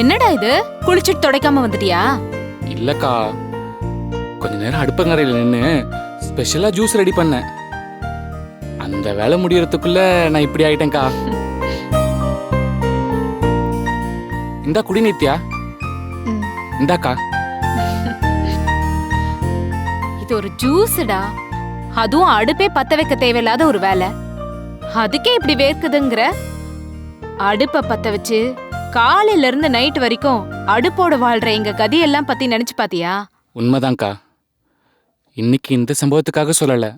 என்னடா இது, குளிச்சிட்டு துடைக்காம வந்துட்டியா? இல்லக்கா, கொஞ்ச நேரம் அடுப்பங்கரையில் நின்று ஸ்பெஷலா ஜூஸ் ரெடி பண்ணேன். அந்த வேலை முடியறதுக்குள்ள நான் இப்படி ஆயிட்டேன்க்கா. இந்தா குடி நித்யா. இந்தாக்கா. இது ஒரு ஜூஸ்டா, அதுவும் அடுப்பே பத்த வைக்க தேவையில்லாத ஒரு வேலை. அதுக்கே இப்படி வேர்க்குதுங்கிற? அடுப்ப பத்த வச்சு காலையில இருந்து நைட் வரைக்கும் அடுப்போட வாழ்ற எங்க கதையெல்லாம் பத்தி நினைச்சு பாத்தியா? உண்மைதான்க்கா. இன்னைக்கு இந்த சம்பவத்துக்காக சொல்லல,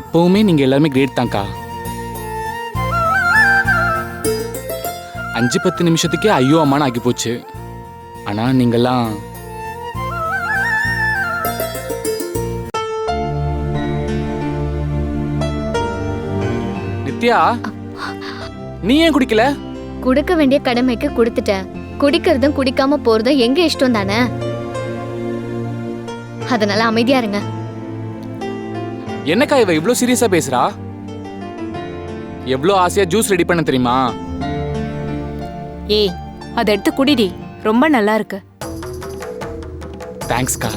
எப்பவுமே நீங்க எல்லாருமே கிரேட் தான்க்கா. 5-10 நிமிஷத்துக்கே ஐயோ அம்மான்னு ஆகி போச்சு. ஆனா நீங்கெல்லாம் நித்யா, நீ ஏன் குடிக்கல? குடுக்க வேண்டிய கடமைக்கு குடுத்துட்டேன். குடிக்கிறதும் குடிக்காம போறதும் எங்க இஷ்டம் தானே. அதனால அமைதியா இருங்க. என்னக்கா இவ இவ்ளோ சீரியஸா பேசுறா? எவ்ளோ ஆசையா ஜூஸ் ரெடி பண்ண தெரியுமா? ஏய், அதை எடுத்து குடிடி, ரொம்ப நல்லா இருக்கு. தேங்க்ஸ்க்கா.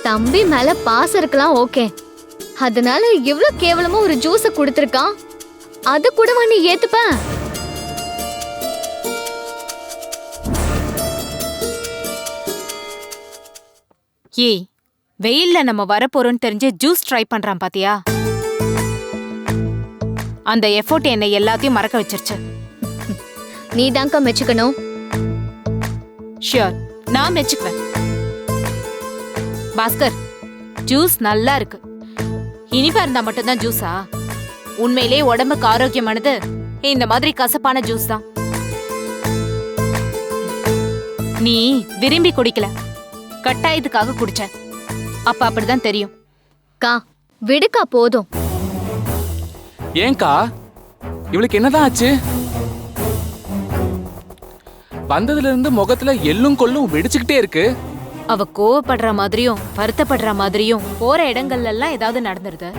தம்பி மேல பாசம் இருக்கலாம், ஓகே. அதனால இவ்ளோ கேவலமா ஒரு ஜூஸ குடுத்திருக்கான். அது கூட நீ ஏத்துப்ப? ஏய், வெயில்ல நம்ம வரப்போறோம்னு தெரிஞ்சு ஜூஸ் ட்ரை பண்றான் பாத்தியா? அந்த எஃபோர்ட் என்னை எல்லாத்தையும் மறக்க வச்சிருச்சு. நீ தான்க்கா மெச்சுக்கணும். ஷியோர், நான் மெச்சுக்குவேன். பாஸ்கர், ஜூஸ் நல்லா இருக்கு. இனிப்பா இருந்தா மட்டும்தான் ஜூஸா? உண்மையிலே உடம்புக்கு ஆரோக்கியமானது இந்த மாதிரி கசப்பான ஜூஸ் தான். நீ விரும்பி குடிக்கல, கட்டாயத்துக்காக குடிச்ச. அப்ப அப்படிதான் தெரியும். கா விடுக்கா, போதும். ஏன்க்கா, இவளுக்கு என்னதான் ஆச்சு? வந்ததுல இருந்து முகத்துல எள்ளும் கொள்ளும் வெடிச்சுக்கிட்டே இருக்கு. அவ கோவப்படுற மாதிரியும் வருத்தப்படுற மாதிரியும் போற இடங்கள்ல எல்லாம் ஏதாவது நடந்துருது.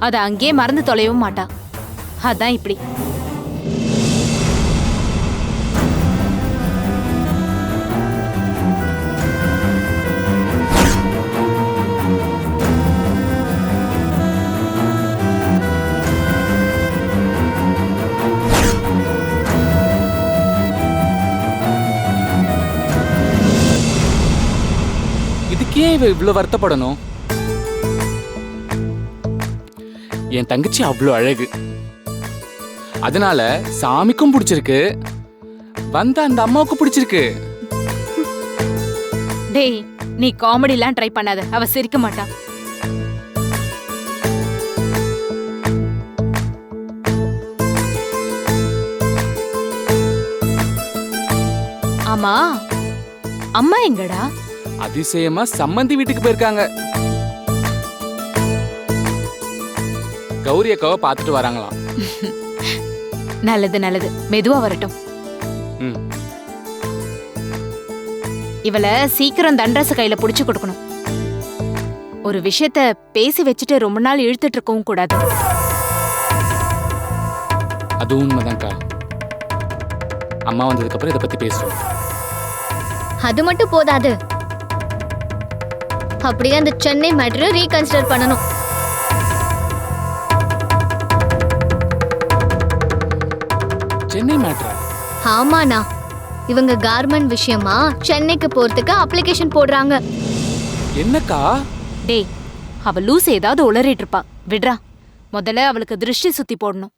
அத அங்கேயே மறந்து தொலைவும் மாட்டா. அதான் இப்படி. ஏன் இவ இவ்வளவு வருத்தப்படணும்? என் தங்கச்சி அவ்வளோ அழகு. அதனால சாமிக்கும் பிடிச்சிருக்கு, வந்த அந்த அம்மாவுக்கும் பிடிச்சிருக்கு. டேய், நீ காமெடி எல்லாம் ட்ரை பண்ணாத, அவ சிரிக்க மாட்டா. ஆமா, அம்மா எங்கடா? அதிசயமா சம்மந்தி வீட்டுக்கு போயிருக்காங்க. கௌரி அக்காவை பார்த்துட்டு வராங்களாம். நல்லது நல்லது, மெதுவா வரட்டும். இவளை சீக்கிரம் தண்டரச கையில புடிச்சு கொடுக்கணும். ஒரு விஷயத்த பேசி வச்சுட்டு ரொம்ப நாள் இழுத்துட்டு இருக்கவும் கூடாது. அது உண்மைதான்க்கா. அம்மா வந்ததுக்கு அப்புறம் இதை பத்தி பேசுறோம். அது மட்டும் போதாது, அப்படியே அந்த சென்னை மேட்டரை ரீகன்சிடர் பண்ணணும். சென்னை மேட்டரா? ஆமாண்ணா, இவங்க கார்மெண்ட் விஷயமா சென்னைக்கு போறதுக்கு அப்ளிகேஷன் போடுறாங்க. என்னக்கா? டேய், அவ லூஸ் ஏதாவது உளறிட்டு இருப்பா, விடுறா. முதல்ல அவளுக்கு திருஷ்டி சுத்தி போடணும்.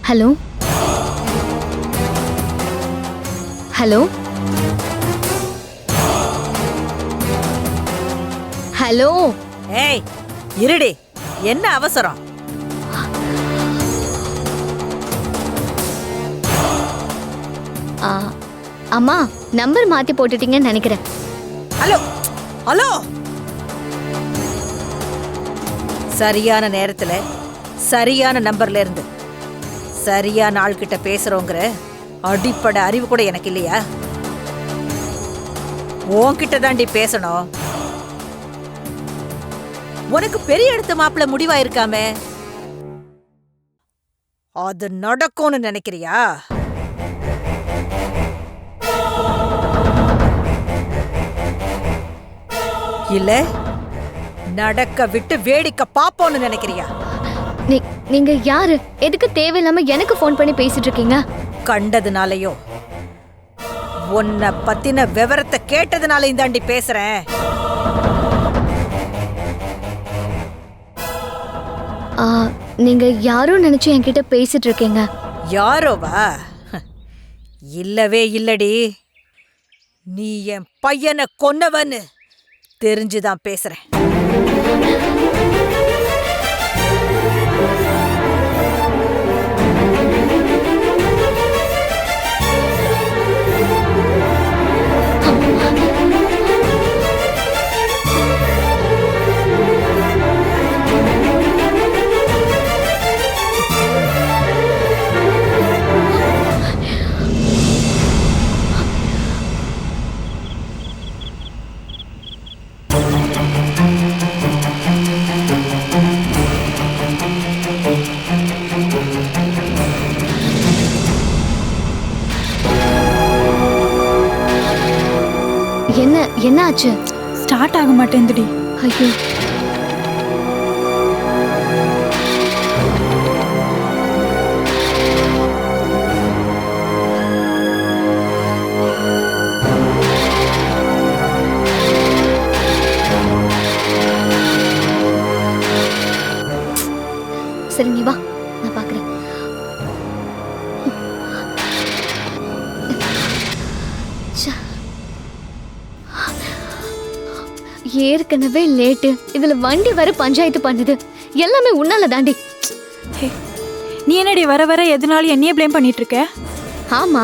ஹலோ ஹலோ ஹலோ ஏய் இருடி, என்ன அவசரம்? ஆ, அம்மா நம்பர் மாத்தி போட்டுட்டீங்கன்னு நினைக்கிறேன். ஹலோ ஹலோ, சரியான நேரத்துல சரியான நம்பர்ல இருந்து சரியான ஆள்கிட்ட பேசுறோங்கிற அடிப்படை அறிவு கூட எனக்கு இல்லையா? உன்கிட்ட தாண்டி பேசணும். உனக்கு பெரிய இடத்து மாப்பிள்ள முடிவாயிருக்காமே, அது நடக்கும்னு நினைக்கிறியா? இல்ல நடக்க விட்டு வேடிக்கை பாப்போம்னு நினைக்கிறியா? நீங்க யாரு? எதுக்கு தேவையில்லாம எனக்கு ஃபோன் பண்ணி பேசிட்டு இருக்கீங்க? கண்டதுனாலயோ உன்னை பத்தின விவரத்தை கேட்டதுனாலையும் தாண்டி பேசுறேன். ஆ, நீங்க யாரோ நினைச்சு என்கிட்ட பேசிட்டு இருக்கீங்க. யாரோவா? இல்லவே இல்லடி, நீ என் பையனை கொன்னவன்னு தெரிஞ்சுதான் பேசுறேன். என்ன ஆச்சு? ஸ்டார்ட் ஆக மாட்டேங்குதுடி. ஐயோ, சரி நீ வா, நான் பாக்குறேன். ஏற்கனவே லேட்டு, இதுல வண்டி வர பஞ்சாயத்து பண்ணுது. எல்லாமே உன்னால தாண்டி. நீ என்னடி வர வர எதனாலும் என்னையே ப்ளேம் பண்ணிட்டு இருக்க? ஆமா,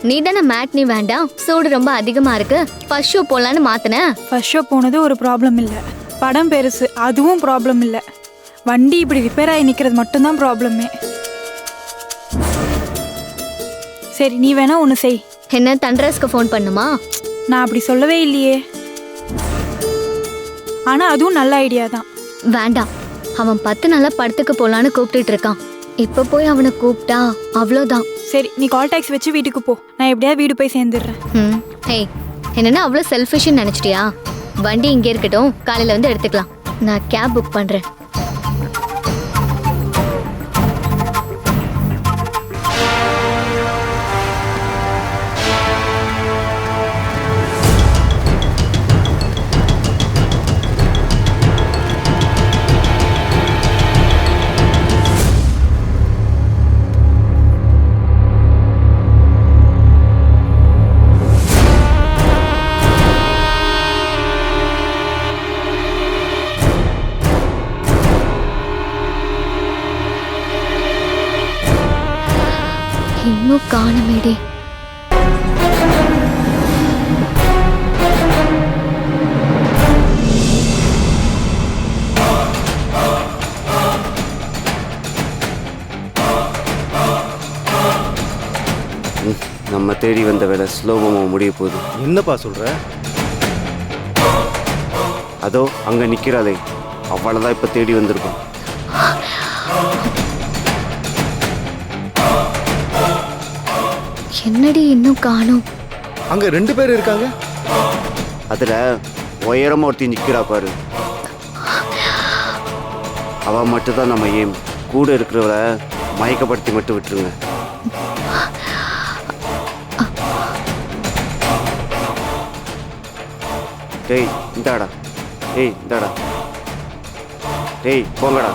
நீ தானே மேட்னி வேண்டாம், சூடு ரொம்ப அதிகமா இருக்கு, ஃபர்ஸ்ட் ஷோ போலான்னு மாத்தின. ஃபர்ஸ்ட் ஷோ போனது ஒரு ப்ராப்ளம் இல்லை, படம் பெருசு அதுவும் ப்ராப்ளம் இல்லை, வண்டி இப்படி ரிப்பேர் ஆகி நிற்கிறது மட்டும்தான் ப்ராப்ளமே. சரி நீ வேணா ஒன்று செய். என்ன, தண்டரஸ்க்கு ஃபோன் பண்ணுமா? நான் அப்படி சொல்லவே இல்லையே. ஆனா அதுவும் நல்ல ஐடியா தான். வேண்டாம், அவன் 10 நாளா படத்துக்கு போலான்னு கூப்பிட்டுட்டு இருக்கான். இப்ப போய் அவனை கூப்பிட்டா அவ்வளோதான். சரி நீ கால் டாக்ஸி வச்சு வீட்டுக்கு போ, நான் எப்படியாவது வீடு போய் சேர்ந்துடுறேன். ஏய், என்னன்னா அவ்வளோ செல்ஃபிஷ்னு நினைச்சிட்டியா? வண்டி இங்கே இருக்கட்டும், காலையில வந்து எடுத்துக்கலாம். நான் கேப் புக் பண்றேன். இன்னும் காணுமேடி. நம்ம தேடி வந்த வேலை ஸ்லோகமாக முடிய போகுது. என்னப்பா சொல்ற? அதோ அங்கே நிற்கிறாளே, அவ்வளோதான் இப்போ தேடி வந்திருக்கோம். என்னடி இன்னும் காணோம்? அங்க 2 பேர் இருக்காங்க. அதில் உயரமாக ஒருத்தி நிற்கிறா பாரு, அவள் மட்டும்தான் நம்ம ஏம். கூட இருக்கிறவளை மயக்கப்படுத்தி மட்டும் விட்டுருங்க. டேய் இந்தாடா, ஏய் இந்தாடா, டேய் போங்கடா.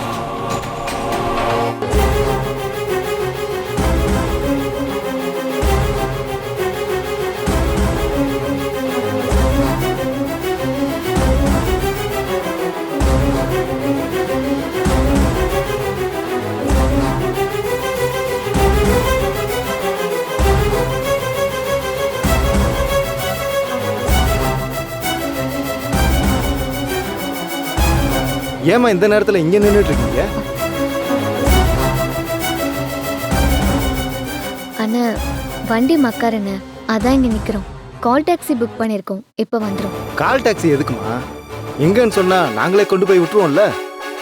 ஏமா இந்த நேரத்துல இங்க நின்றுட்டு இருக்கீங்க? அண்ணா வண்டி மக்காருண்ணே, அதான் இங்க நிக்கிறோம். கால் டாக்ஸி புக் பண்ணிருக்கோம், இப்ப வந்துரும். கால் டாக்ஸி எதுக்குமா? எங்கன்னு சொன்னா நாங்களே கொண்டு போய் விட்டுருவோம்ல.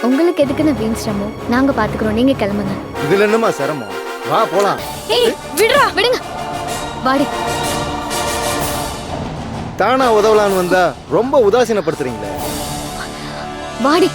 உங்களுக்கு எதுக்குன்னு வீண் சிரமம், நாங்க பாத்துக்கிறோம், நீங்க கிளம்புங்க. இதுல என்னமா சிரமம்? வா போலாம். ஏய் விடுடா, விடுங்க. வாடி. தானா உதவலான்னு வந்தா ரொம்ப உதாசீனப்படுத்துறீங்களே. வாடி.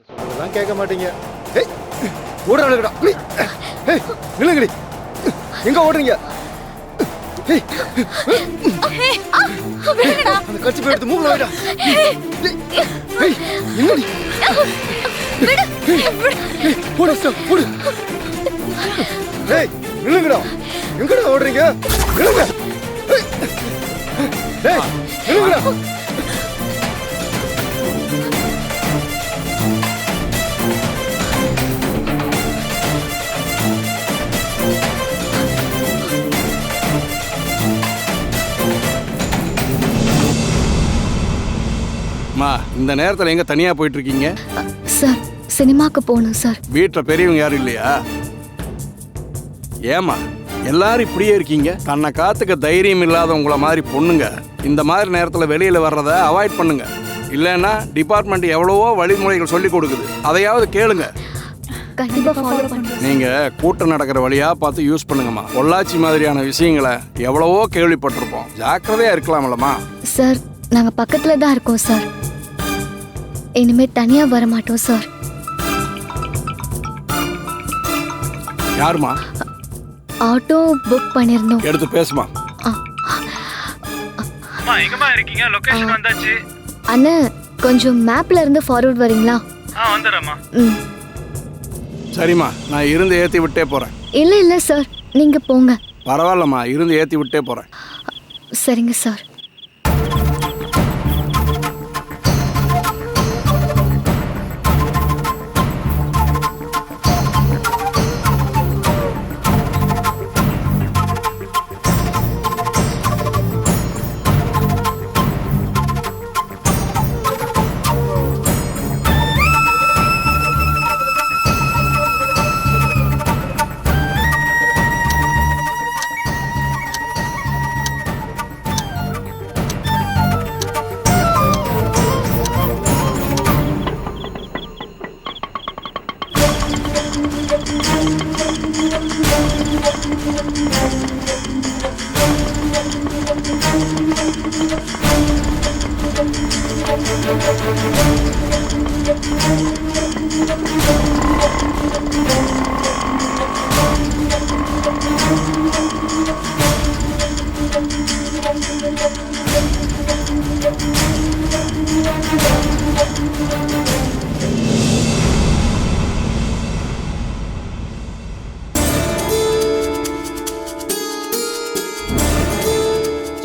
சொல்றதெல்லாம் கேட்க மாட்டீங்க. ஏய் ஓடுறாளுங்கடா. ஏய் நில்லுங்கடி. எங்க ஓடுறீங்க? ஏய் அந்த கட்சி போய் எடுத்து மூக்குல வைடா. ஏய் என்னடி? ஓடு சார் ஓடு. ஏய் நில்லுங்கடா. எங்கடா ஓடுறீங்க? நில்லுங்க. ஏய் நில்லுங்கடா. இந்த நேரத்தில் எங்க தனியா போயிட்டு இருக்கீங்க? சார் சினிமாக்கு போகணும் சார். வீட்டில் பெரியவங்க யாரும் இல்லையா? ஏமா எல்லாரும் இப்படியே இருக்கீங்க? தன்னை காத்துக்க தைரியம் இல்லாத உங்களை மாதிரி பொண்ணுங்க இந்த மாதிரி நேரத்தில் வெளியில வர்றத அவாய்ட் பண்ணுங்க. இல்லைன்னா டிபார்ட்மெண்ட் எவ்வளவோ வழிமுறைகள் சொல்லி கொடுக்குது, அதையாவது கேளுங்க. கண்டிப்பா ஃபாலோ பண்றேன். நீங்க கூட்டம் நடக்கிற வழியா பார்த்து யூஸ் பண்ணுங்கம்மா. பொள்ளாச்சி மாதிரியான விஷயங்களை எவ்வளவோ கேள்விப்பட்டிருப்போம், ஜாக்கிரதையா இருக்கலாம்லம்மா. சார் நாங்க பக்கத்துல தான் இருக்கோம் சார், இனிமே தனியா வர மாட்டோம் சார். யாருமா? ஆட்டோ புக் பண்ணிருந்தோம். எடுத்து பேசுமா. எங்கம்மா இருக்கீங்க? லொகேஷன் வந்தாச்சு. அண்ணா கொஞ்சம் மேப்ல இருந்து ஃபார்வர்ட் வரீங்களா? வந்துடுறேம்மா. சரிம்மா, நான் இருந்து ஏற்றி விட்டே போறேன். இல்ல சார், நீங்க போங்க. பரவாயில்லம்மா, இருந்து ஏற்றி விட்டே போறேன். சரிங்க சார்.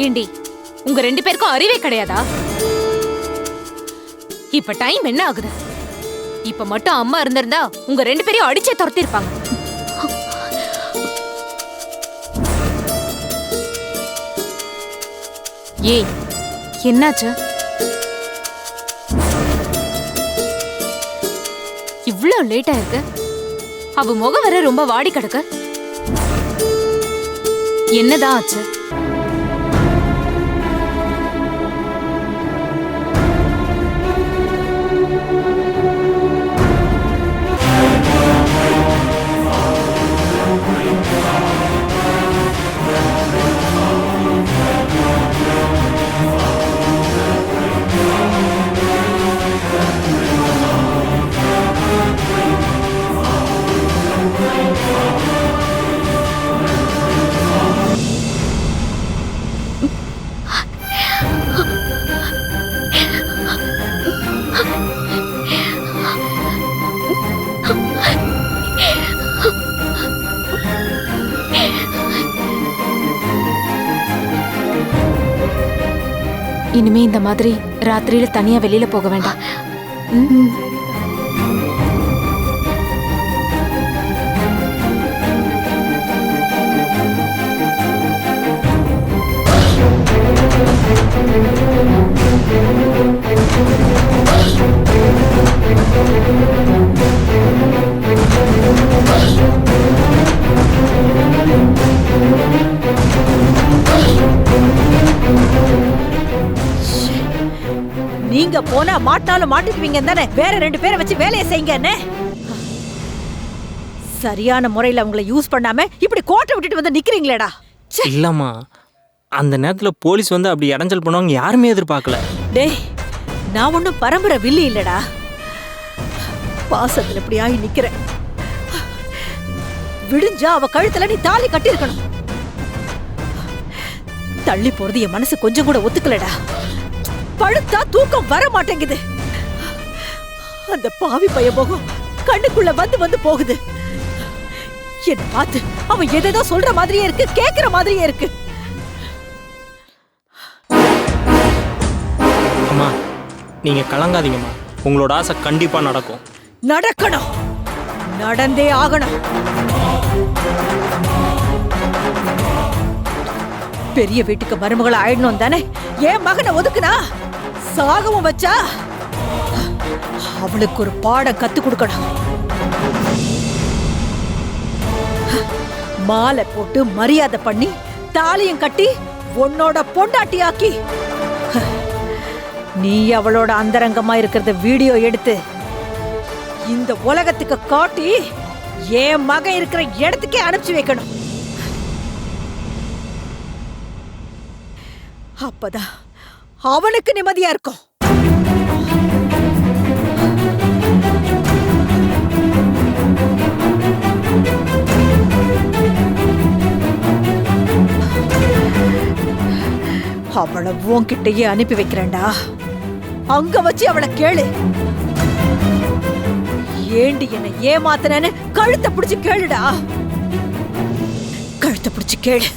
ஏண்டி உங்க ரெண்டு பேருக்கும் அறிவே கிடையாதா? இப்ப டைம் என்ன ஆகுது? இப்ப மட்டும் அம்மா இருந்திருந்தா உங்க ரெண்டு பேரையும் அடிச்சே துரத்தி இருப்பாங்க. ஏய் என்னாச்சு? இவ்ளோ லேட்டா இருக்கு. அவ முகம் வர ரொம்ப வாடி கிடக்கு. என்னதான் ஆச்சு? இனிமே இந்த மாதிரி ராத்திரியில தனியா வெளியில போக வேண்டாம். நீங்க போனா மாட்டாலும் மாட்டிக்குவீங்க தானே. வேற 2 பேரை வச்சு வேலையை செய்யுங்க. என்ன சரியான முறையில உங்களை யூஸ் பண்ணாம இப்படி கோட்டை விட்டுட்டு வந்து நிக்கிறீங்களேடா. இல்லம்மா, அந்த நேரத்துல போலீஸ் வந்து அப்படி இடைஞ்சல் பண்ணுவாங்க யாருமே எதிர்பார்க்கல. டேய், நான் ஒன்னும் பரம்பரை வில்லி இல்லடா. பாசத்துல இப்படி ஆகி நிக்கிறேன். விடிஞ்சா அவ கழுத்துல நீ தாலி கட்டி இருக்கணும். தள்ளி போறது என் மனசு கொஞ்சம் கூட ஒத்துக்கலடா. படுத்தா தூக்கம் வர மாட்டேங்குது. அந்த பாவி பைய முகம் கண்ணுக்குள்ள வந்து போகுது. என்ன பார்த்து அவன் எதோ சொல்ற மாதிரியே இருக்கு, கேக்குற மாதிரியே இருக்கு. அம்மா, நீங்க கலங்காதீங்கம்மா, உங்களோட ஆசை கண்டிப்பா நடக்கும். நடக்கணும், நடந்தே ஆகணும். பெரிய வீட்டுக்கு மருமகளை ஆயிடணும் தானே என் மகனை ஒதுக்குனா. சாகவும் வச்சா அவளுக்கு ஒரு பாடம் கத்து கொடுக்கணும். மாலை போட்டு மரியாதை பண்ணி தாலியும் கட்டி உன்னோட பொண்டாட்டியாக்கி நீ அவளோட அந்தரங்கமா இருக்கிறத வீடியோ எடுத்து இந்த உலகத்துக்கு காட்டி என் மகன் இருக்கிற இடத்துக்கே அனுப்பிச்சு வைக்கணும். அப்பதான் அவனுக்கு நிம்மதியா இருக்கும். அவளை உன்கிட்டயே அனுப்பி வைக்கிறேன்டா. அங்க வச்சு அவளை கேளு. ஏண்டி என்ன ஏமாத்தனன்னு கழுத்தை பிடிச்சு கேளுடா. கழுத்தை பிடிச்சு கேளு.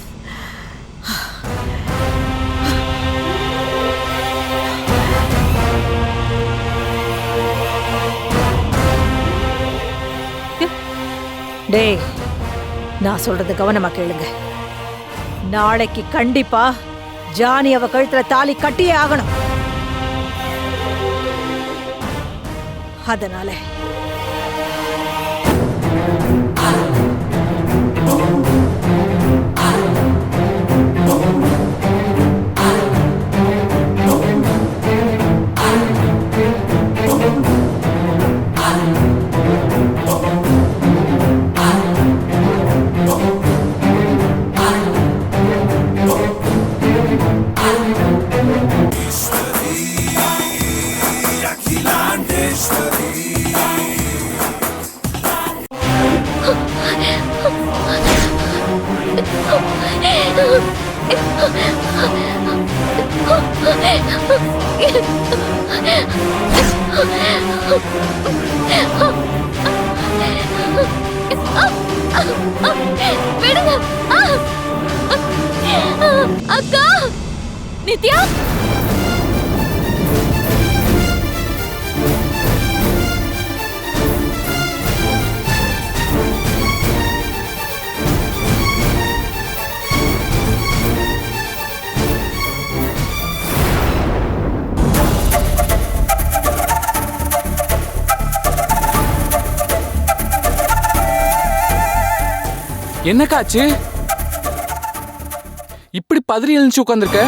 டேய், நான் சொல்றது கவனமா கேளுங்க. நாளைக்கு கண்டிப்பா ஜானி அவ கழுத்துல தாலி கட்டியே ஆகணும். அதனால அக்கா, நித்யா, என்னக்காச்சு இப்படி பதறி எழுந்துச்சு உட்காந்துருக்க?